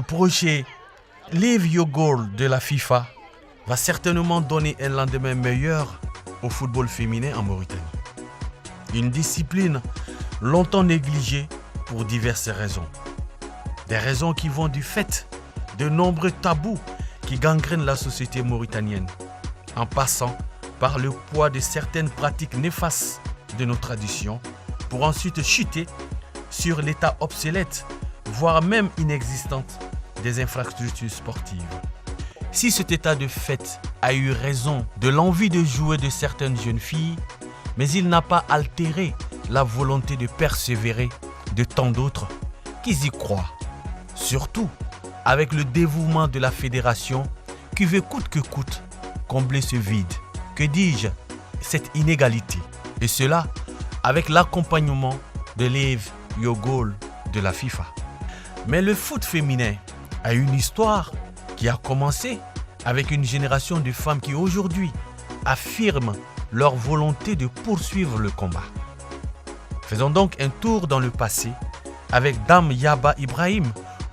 projet Live Your Goal de la FIFA va certainement donner un lendemain meilleur au football féminin en Mauritanie. Une discipline longtemps négligée pour diverses raisons. Des raisons qui vont du fait de nombreux tabous qui gangrènent la société mauritanienne, en passant par le poids de certaines pratiques néfastes de nos traditions, pour ensuite chuter sur l'état obsolète, voire même inexistante, des infrastructures sportives. Si cet état de fait a eu raison de l'envie de jouer de certaines jeunes filles, mais il n'a pas altéré la volonté de persévérer de tant d'autres qui y croient. Surtout avec le dévouement de la fédération qui veut coûte que coûte combler ce vide, que dis-je, cette inégalité. Et cela avec l'accompagnement de Live Your Goal de la FIFA. Mais le foot féminin a une histoire qui a commencé avec une génération de femmes qui aujourd'hui affirment leur volonté de poursuivre le combat. Faisons donc un tour dans le passé avec Dame Yaba Ibrahim,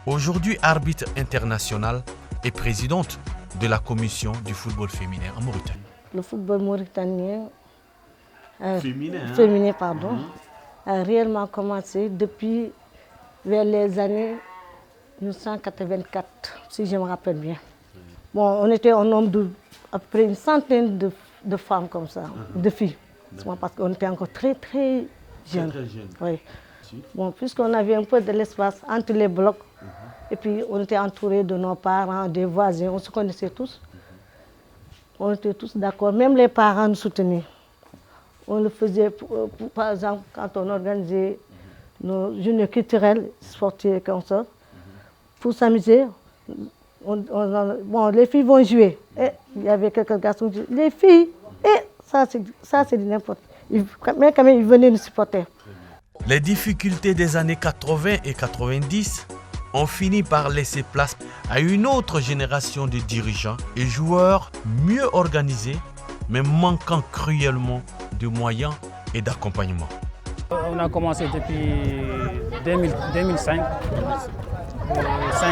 aujourd'hui arbitre international et présidente de la commission du football féminin en Mauritanie. Le football mauritanien féminin a réellement commencé depuis vers les années 1984, si je me rappelle bien. Bon, on était un nombre de à peu près une centaine de femmes comme ça, de filles. Parce qu'on était encore très jeunes. Très jeune. Oui. Bon, puisqu'on avait un peu de l'espace entre les blocs, et puis on était entourés de nos parents, des voisins, on se connaissait tous. On était tous d'accord, même les parents nous soutenaient. On le faisait, par exemple, quand on organisait nos journées culturelles, sportives comme ça, pour s'amuser. Bon, les filles vont jouer. Et il y avait quelques garçons qui disaient, les filles, et ça c'est du n'importe. Mais quand même, ils venaient nous supporter. Les difficultés des années 80 et 90 ont fini par laisser place à une autre génération de dirigeants et joueurs mieux organisés, mais manquant cruellement de moyens et d'accompagnement. On a commencé depuis 2005,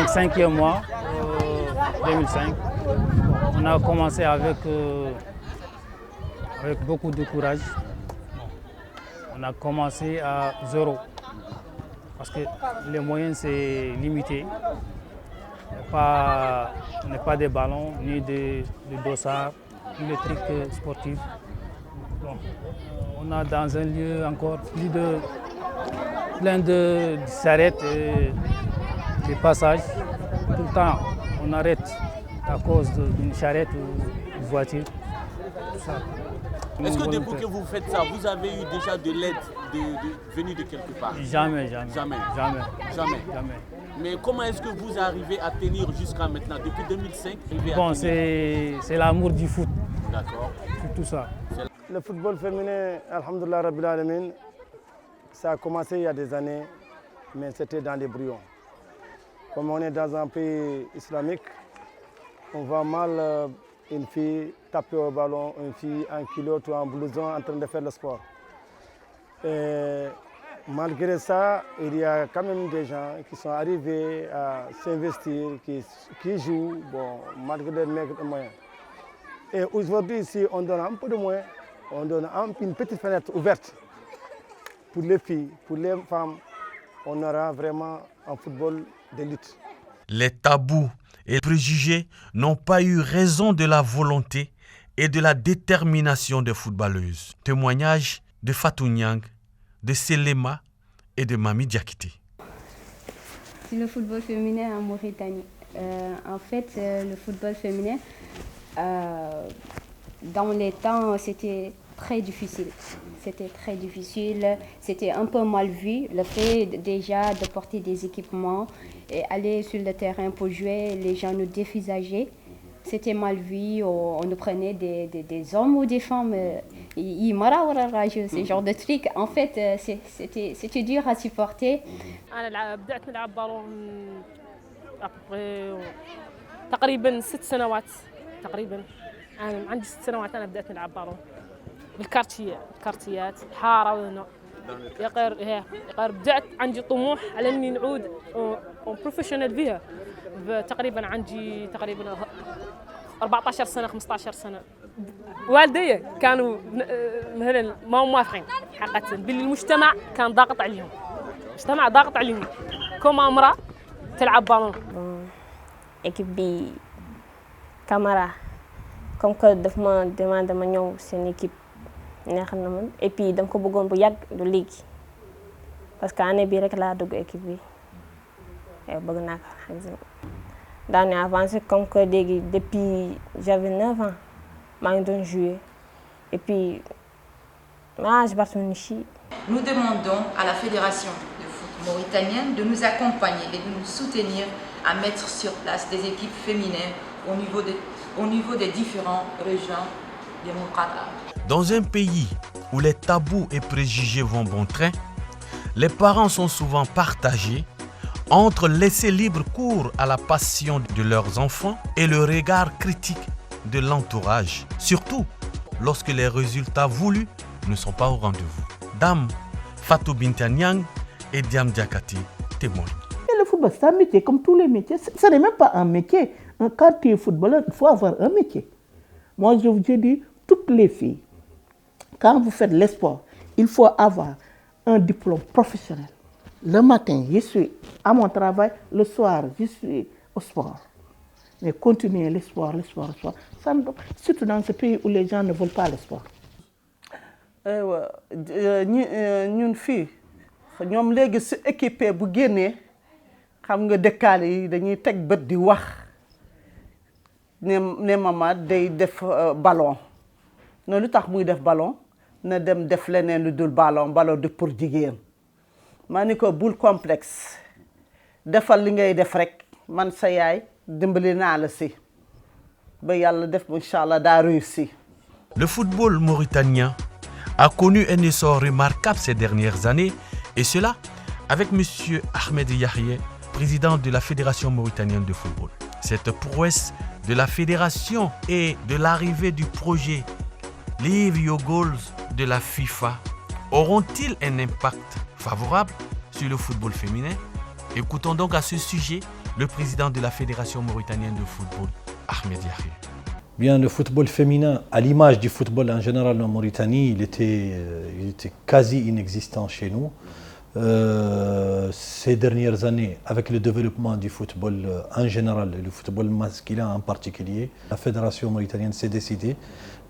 5e mois, 2005. On a commencé avec beaucoup de courage. On a commencé à zéro, parce que les moyens c'est limité. On n'est pas des ballons, ni des dossards, ni des trucs sportifs. Bon, on a dans un lieu encore plein de charrettes et des passages. Tout le temps, on arrête à cause d'une charrette ou d'une voiture. Tout ça. Est-ce que depuis que vous faites ça, vous avez eu déjà de l'aide venue de quelque part? Jamais. Mais comment est-ce que vous arrivez à tenir jusqu'à maintenant, depuis 2005? Bon, c'est l'amour du foot. D'accord. C'est tout ça. Le football féminin, alhamdoulilah rabbil alamin, ça a commencé il y a des années, mais c'était dans les brouillons. Comme on est dans un pays islamique, on voit mal une fille taper au ballon, une fille en culotte ou en blouson en train de faire le sport. Et malgré ça, il y a quand même des gens qui sont arrivés à s'investir, qui jouent, bon, malgré les maigres moyens. Et aujourd'hui, ici, on donne un peu de moyens, on donne une petite fenêtre ouverte pour les filles, pour les femmes. On aura vraiment un football d'élite. Les tabous et préjugés n'ont pas eu raison de la volonté et de la détermination des footballeuses. Témoignage de Fatou Niang, de Selema et de Mami Diakité. C'est le football féminin en Mauritanie. En fait, le football féminin, dans les temps, c'était très difficile. C'était un peu mal vu. Le fait déjà de porter des équipements et aller sur le terrain pour jouer, les gens nous dévisageaient. C'était mal vu. On nous prenait des hommes ou des femmes. Ce genre de trucs. En fait, c'était dur à supporter. تقريبا 6 سنوات تقريبا. أنا عندي 6 سنوات أنا بدأت نلعب بالون بالكارتيات الحارة وهنا يقر بدأت عندي طموح على إني نعود وبروفيشنال فيها. تقريبا عندي تقريبا 14 سنه 15 سنه. والدي كانوا مثلا ما موافقين حقيقه، باللي المجتمع كان ضاغط عليهم. المجتمع ضاغط عليهم كما امراه تلعب بالون. équipe bi Camara comme que daf ma demandé ma ñëw seen équipe neex na man et puis dama ko bëggoon bu yàgg du léegi parce que année bii rek laa dugg équipe bi bëgg naa ko daan avancé comme que léegi depuis j'avais 9 ans maa ngi doon jouer et puis je Barthélémy. Nous demandons à la Fédération de foot mauritanienne de nous accompagner et de nous soutenir à mettre sur place des équipes féminines au niveau des différentes régions de Moukata. Dans un pays où les tabous et préjugés vont bon train, les parents sont souvent partagés entre laisser libre cours à la passion de leurs enfants et le regard critique de l'entourage, surtout lorsque les résultats voulus ne sont pas au rendez-vous. Dame Fatou Binta Niang et Diam Diakati témoignent. Et le football, c'est un métier comme tous les métiers. Ce n'est même pas un métier. Quand tu es footballeur, il faut avoir un métier. Moi, je vous dis, toutes les filles, quand vous faites le sport, il faut avoir un diplôme professionnel. Le matin, je suis à mon travail. Le soir, je suis au sport. Mais continuer le sport. Surtout dans ce pays où les gens ne veulent pas le sport. Ñun fii ñoom léegi su équipé bu génnee xam nga dëkkaale yi dañuy teg bët di wax ne mama day def ballon ne lu tax muy def ballon na dem def leneen lu dul ballon de pour jigéen maa ni ko bul complexe defal li ngay def rek man sa yaay dimbali naa la si ba yàlla def inchallah daa réussi. Le football mauritanien a connu un essor remarquable ces dernières années, et cela avec M. Ahmed Yahye, président de la Fédération mauritanienne de football. Cette prouesse de la fédération et de l'arrivée du projet Leave Your Goals de la FIFA auront-ils un impact favorable sur le football féminin? Écoutons donc à ce sujet le président de la Fédération mauritanienne de football, Ahmed Yahye. Bien, le football féminin, à l'image du football en général en Mauritanie, il était quasi inexistant chez nous. Ces dernières années, avec le développement du football en général et le football masculin en particulier, la Fédération mauritanienne s'est décidée,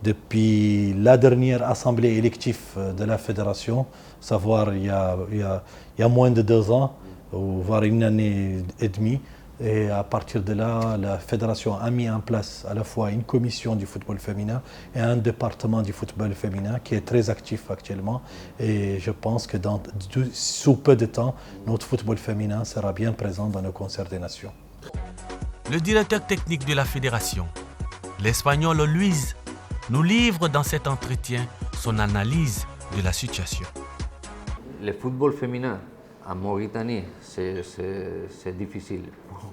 depuis la dernière assemblée élective de la Fédération, savoir il y a moins de 2 ans, voire une année et demie, et à partir de là, la Fédération a mis en place à la fois une commission du football féminin et un département du football féminin qui est très actif actuellement. Et je pense que sous peu de temps, notre football féminin sera bien présent dans le concert des nations. Le directeur technique de la Fédération, l'Espagnol Luis, nous livre dans cet entretien son analyse de la situation. Le football féminin en Mauritanie, c'est difficile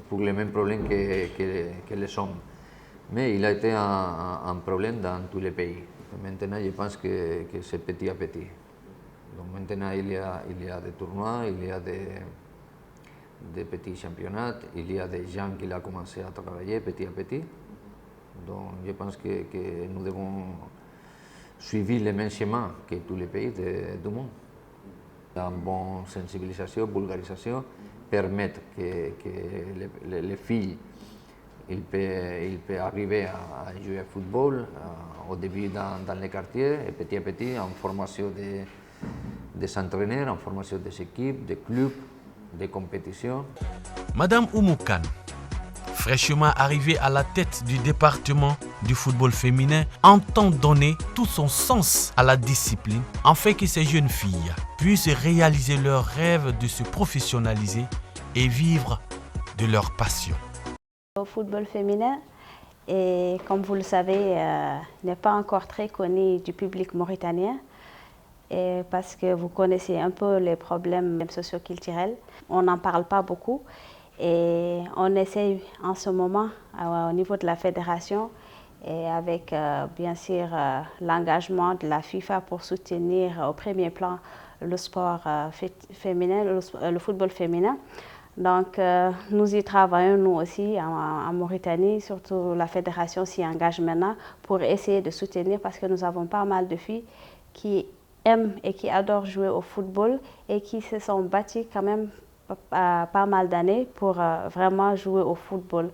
pour les mêmes problèmes que les hommes. Mais il a été un problème dans tous les pays. Maintenant, je pense que c'est petit à petit. Donc maintenant, il y a des tournois, il y a des petits championnats, il y a des gens qui ont commencé à travailler petit à petit. Donc je pense que nous devons suivre les mêmes chemins que tous les pays du monde. Une bonne sensibilisation, vulgarisation, permettre que les filles peuvent arriver à jouer au football au début dans les quartiers et petit à petit en formation des entraîneurs, en formation des équipes, des clubs, des compétitions. Madame Oumoukan, fraîchement arrivée à la tête du département du football féminin, entend donner tout son sens à la discipline afin que ces jeunes filles puissent réaliser leur rêve de se professionnaliser et vivre de leur passion. Le football féminin, et comme vous le savez, n'est pas encore très connu du public mauritanien parce que vous connaissez un peu les problèmes socio-culturels. On n'en parle pas beaucoup. Et on essaye en ce moment, au niveau de la fédération, et avec bien sûr l'engagement de la FIFA pour soutenir au premier plan le sport féminin, le football féminin, Donc, nous y travaillons, nous aussi, en Mauritanie, surtout la fédération s'y engage maintenant pour essayer de soutenir parce que nous avons pas mal de filles qui aiment et qui adorent jouer au football et qui se sont battues quand même pas mal d'années pour vraiment jouer au football.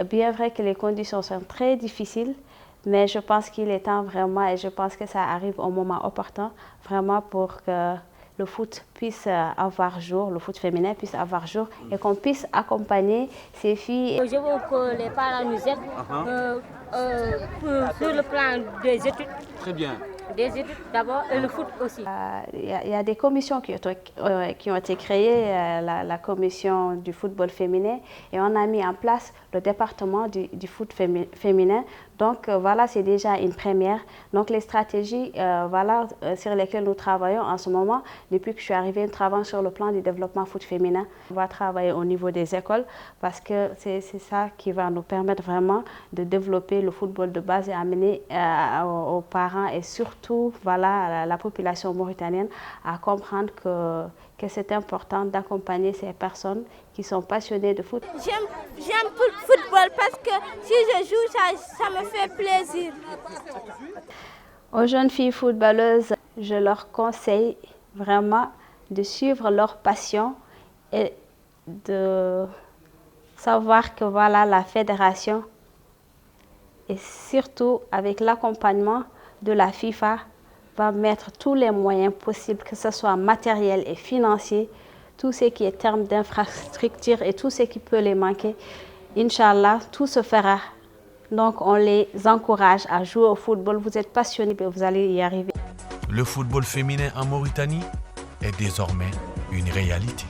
Bien vrai que les conditions sont très difficiles, mais je pense qu'il est temps vraiment et je pense que ça arrive au moment opportun vraiment pour que le foot puisse avoir jour, le foot féminin puisse avoir jour et qu'on puisse accompagner ces filles. Je veux que les parents nous aident sur le plan des études. Très bien. Des études d'abord et le foot aussi. Il y a des commissions qui ont été créées, la commission du football féminin, et on a mis en place le département du foot féminin. Donc voilà, c'est déjà une première. Donc les stratégies sur lesquelles nous travaillons en ce moment, depuis que je suis arrivée, nous travaillons sur le plan du développement foot féminin. On va travailler au niveau des écoles parce que c'est ça qui va nous permettre vraiment de développer le football de base et amener aux parents et surtout la population mauritanienne à comprendre que c'est important d'accompagner ces personnes qui sont passionnées de foot. J'aime le football parce que si je joue, ça me fait plaisir. Aux jeunes filles footballeuses, je leur conseille vraiment de suivre leur passion et de savoir que la fédération et surtout avec l'accompagnement de la FIFA va mettre tous les moyens possibles, que ce soit matériel et financier, tout ce qui est termes d'infrastructure et tout ce qui peut les manquer. Inch'Allah, tout se fera. Donc on les encourage à jouer au football. Vous êtes passionnés, vous allez y arriver. Le football féminin en Mauritanie est désormais une réalité.